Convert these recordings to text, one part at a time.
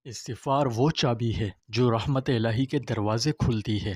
استغفار وہ چابی ہے جو رحمت الہی کے دروازے کھلتی ہے۔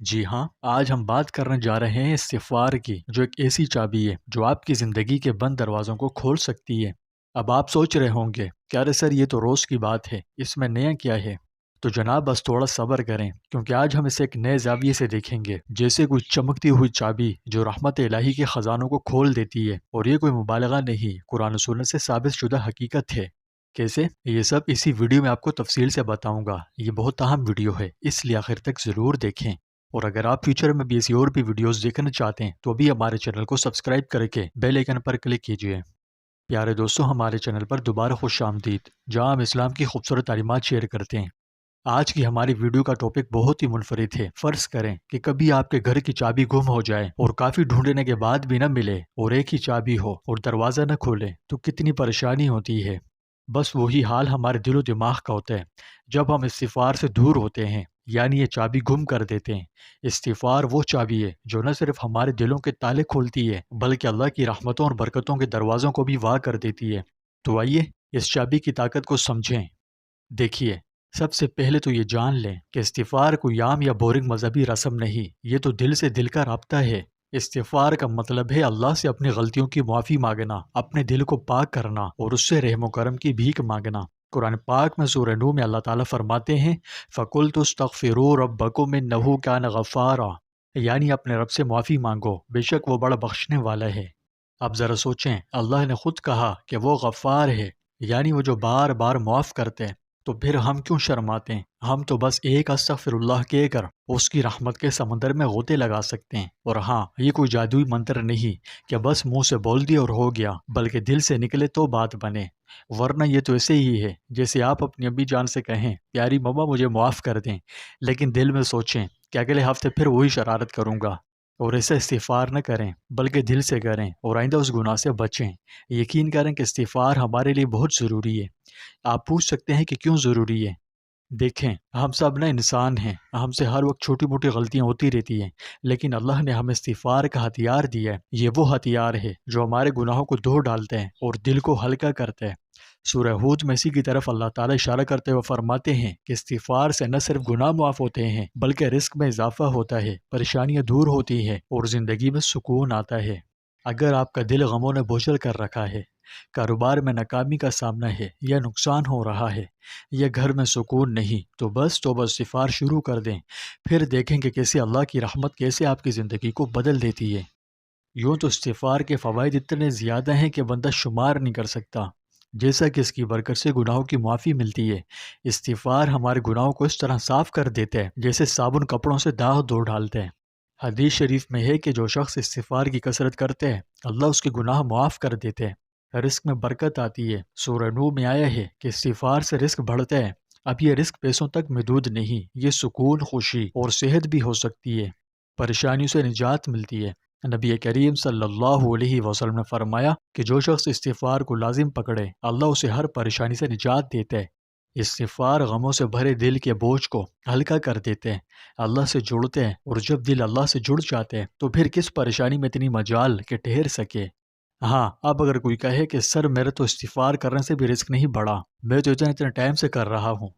جی ہاں، آج ہم بات کرنے جا رہے ہیں استغفار کی، جو ایک ایسی چابی ہے جو آپ کی زندگی کے بند دروازوں کو کھول سکتی ہے۔ اب آپ سوچ رہے ہوں گے کہ ارے سر یہ تو روز کی بات ہے، اس میں نیا کیا ہے؟ تو جناب بس تھوڑا صبر کریں، کیونکہ آج ہم اسے ایک نئے زاویے سے دیکھیں گے، جیسے کوئی چمکتی ہوئی چابی جو رحمت الہی کے خزانوں کو کھول دیتی ہے۔ اور یہ کوئی مبالغہ نہیں، قرآن و سنت سے ثابت شدہ حقیقت ہے۔ کیسے؟ یہ سب اسی ویڈیو میں آپ کو تفصیل سے بتاؤں گا۔ یہ بہت اہم ویڈیو ہے، اس لیے آخر تک ضرور دیکھیں۔ اور اگر آپ فیوچر میں بھی ایسی اور بھی ویڈیوز دیکھنا چاہتے ہیں تو ابھی ہمارے چینل کو سبسکرائب کر کے بیل آئیکن پر کلک کیجیے۔ پیارے دوستو، ہمارے چینل پر دوبارہ خوش آمدید، جہاں ہم اسلام کی خوبصورت تعلیمات شیئر کرتے ہیں۔ آج کی ہماری ویڈیو کا ٹاپک بہت ہی منفرد ہے۔ فرض کریں کہ کبھی آپ کے گھر کی چابی گم ہو جائے اور کافی ڈھونڈنے کے بعد بھی نہ ملے، اور ایک ہی چابی ہو اور دروازہ نہ کھولے، تو کتنی پریشانی ہوتی ہے۔ بس وہی حال ہمارے دل و دماغ کا ہوتا ہے جب ہم استغفار سے دور ہوتے ہیں، یعنی یہ چابی گم کر دیتے ہیں۔ استغفار وہ چابی ہے جو نہ صرف ہمارے دلوں کے تالے کھولتی ہے، بلکہ اللہ کی رحمتوں اور برکتوں کے دروازوں کو بھی واہ کر دیتی ہے۔ تو آئیے اس چابی کی طاقت کو سمجھیں۔ دیکھیے، سب سے پہلے تو یہ جان لیں کہ استغفار کوئی عام یا بورنگ مذہبی رسم نہیں، یہ تو دل سے دل کا رابطہ ہے۔ استغفار کا مطلب ہے اللہ سے اپنی غلطیوں کی معافی مانگنا، اپنے دل کو پاک کرنا اور اس سے رحم و کرم کی بھیک مانگنا۔ قرآن پاک میں سورہ نوح میں اللہ تعالیٰ فرماتے ہیں فَقُلْتُ اسْتَغْفِرُوا رَبَّكُمْ إِنَّهُ كَانَ غَفَّارًا، یعنی اپنے رب سے معافی مانگو، بے شک وہ بڑا بخشنے والا ہے۔ اب ذرا سوچیں، اللہ نے خود کہا کہ وہ غفار ہے، یعنی وہ جو بار بار معاف کرتے ہیں، تو پھر ہم کیوں شرماتے ہیں؟ ہم تو بس ایک استغفر اللہ کہہ کر اس کی رحمت کے سمندر میں غوطے لگا سکتے ہیں۔ اور ہاں، یہ کوئی جادوئی منتر نہیں کہ بس منہ سے بول دیا اور ہو گیا، بلکہ دل سے نکلے تو بات بنے۔ ورنہ یہ تو ایسے ہی ہے جیسے آپ اپنی امی جان سے کہیں پیاری مما مجھے معاف کر دیں، لیکن دل میں سوچیں کہ اگلے ہفتے پھر وہی شرارت کروں گا۔ اور ایسے استغفار نہ کریں، بلکہ دل سے کریں اور آئندہ اس گناہ سے بچیں۔ یقین کریں کہ استغفار ہمارے لیے بہت ضروری ہے۔ آپ پوچھ سکتے ہیں کہ کیوں ضروری ہے؟ دیکھیں، ہم سب نہ انسان ہیں، ہم سے ہر وقت چھوٹی موٹی غلطیاں ہوتی رہتی ہیں، لیکن اللہ نے ہمیں استغفار کا ہتھیار دیا ہے۔ یہ وہ ہتھیار ہے جو ہمارے گناہوں کو دھو ڈالتے ہیں اور دل کو ہلکا کرتے ہیں۔ سورہ ہود میں اسی کی طرف اللہ تعالیٰ اشارہ کرتے ہوئے فرماتے ہیں کہ استغفار سے نہ صرف گناہ معاف ہوتے ہیں، بلکہ رزق میں اضافہ ہوتا ہے، پریشانیاں دور ہوتی ہیں اور زندگی میں سکون آتا ہے۔ اگر آپ کا دل غموں نے بوجھل کر رکھا ہے، کاروبار میں ناکامی کا سامنا ہے، یا نقصان ہو رہا ہے، یا گھر میں سکون نہیں، تو بس توبہ استغفار شروع کر دیں، پھر دیکھیں کہ کیسے اللہ کی رحمت کیسے آپ کی زندگی کو بدل دیتی ہے۔ یوں تو استغفار کے فوائد اتنے زیادہ ہیں کہ بندہ شمار نہیں کر سکتا۔ جیسا کہ اس کی برکت سے گناہوں کی معافی ملتی ہے، استغفار ہمارے گناہوں کو اس طرح صاف کر دیتا ہے جیسے صابن کپڑوں سے داغ دھو ڈالتے ہیں۔ حدیث شریف میں ہے کہ جو شخص استغفار کی کثرت کرتے ہیں، اللہ اس کے گناہ معاف کر دیتے ہیں، رزق میں برکت آتی ہے۔ سورہ نوح میں آیا ہے کہ استغفار سے رزق بڑھتا ہے۔ اب یہ رزق پیسوں تک محدود نہیں، یہ سکون، خوشی اور صحت بھی ہو سکتی ہے۔ پریشانیوں سے نجات ملتی ہے۔ نبی کریم صلی اللہ علیہ وسلم نے فرمایا کہ جو شخص استغفار کو لازم پکڑے، اللہ اسے ہر پریشانی سے نجات دیتا ہے۔ استغفار غموں سے بھرے دل کے بوجھ کو ہلکا کر دیتے ہیں، اللہ سے جڑتے ہیں، اور جب دل اللہ سے جڑ جاتے ہیں تو پھر کس پریشانی میں اتنی مجال کہ ٹھہر سکے۔ ہاں، اب اگر کوئی کہے کہ سر میرے تو استغفار کرنے سے بھی رزق نہیں بڑھا، میں تو اتنے ٹائم سے کر رہا ہوں،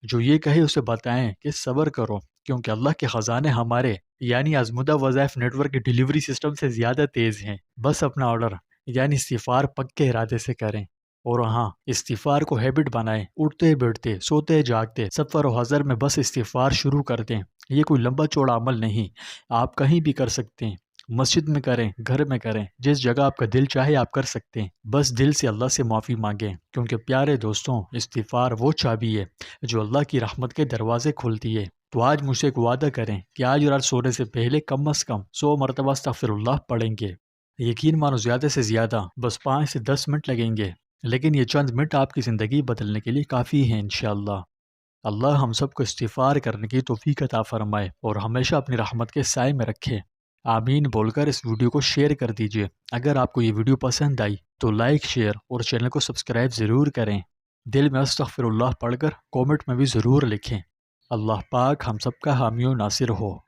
جو یہ کہے اسے بتائیں کہ صبر کرو، کیونکہ اللہ کے خزانے ہمارے یعنی آزمودہ وظائف نیٹ ورک کی ڈیلیوری سسٹم سے زیادہ تیز ہیں۔ بس اپنا آرڈر یعنی استغفار پکے ارادے سے کریں، اور ہاں، استغفار کو ہیبٹ بنائیں، اٹھتے بیٹھتے، سوتے جاگتے، سفر و حضر میں بس استغفار شروع کر دیں۔ یہ کوئی لمبا چوڑا عمل نہیں، آپ کہیں بھی کر سکتے ہیں، مسجد میں کریں، گھر میں کریں، جس جگہ آپ کا دل چاہے آپ کر سکتے ہیں۔ بس دل سے اللہ سے معافی مانگیں، کیونکہ پیارے دوستوں، استغفار وہ چابی ہے جو اللہ کی رحمت کے دروازے کھولتی ہے۔ تو آج مجھ سے ایک وعدہ کریں کہ آج اور رات سونے سے پہلے کم از کم 100 مرتبہ استغفر اللہ پڑھیں گے۔ یقین مانو زیادہ سے زیادہ بس 5 سے 10 منٹ لگیں گے، لیکن یہ چند منٹ آپ کی زندگی بدلنے کے لیے کافی ہیں انشاءاللہ۔ اللہ ہم سب کو استغفار کرنے کی توفیق عطا فرمائے اور ہمیشہ اپنی رحمت کے سائے میں رکھے۔ آمین بول کر اس ویڈیو کو شیئر کر دیجئے۔ اگر آپ کو یہ ویڈیو پسند آئی تو لائک، شیئر اور چینل کو سبسکرائب ضرور کریں۔ دل میں استغفر اللہ پڑھ کر کومنٹ میں بھی ضرور لکھیں۔ اللہ پاک ہم سب کا حامی و ناصر ہو۔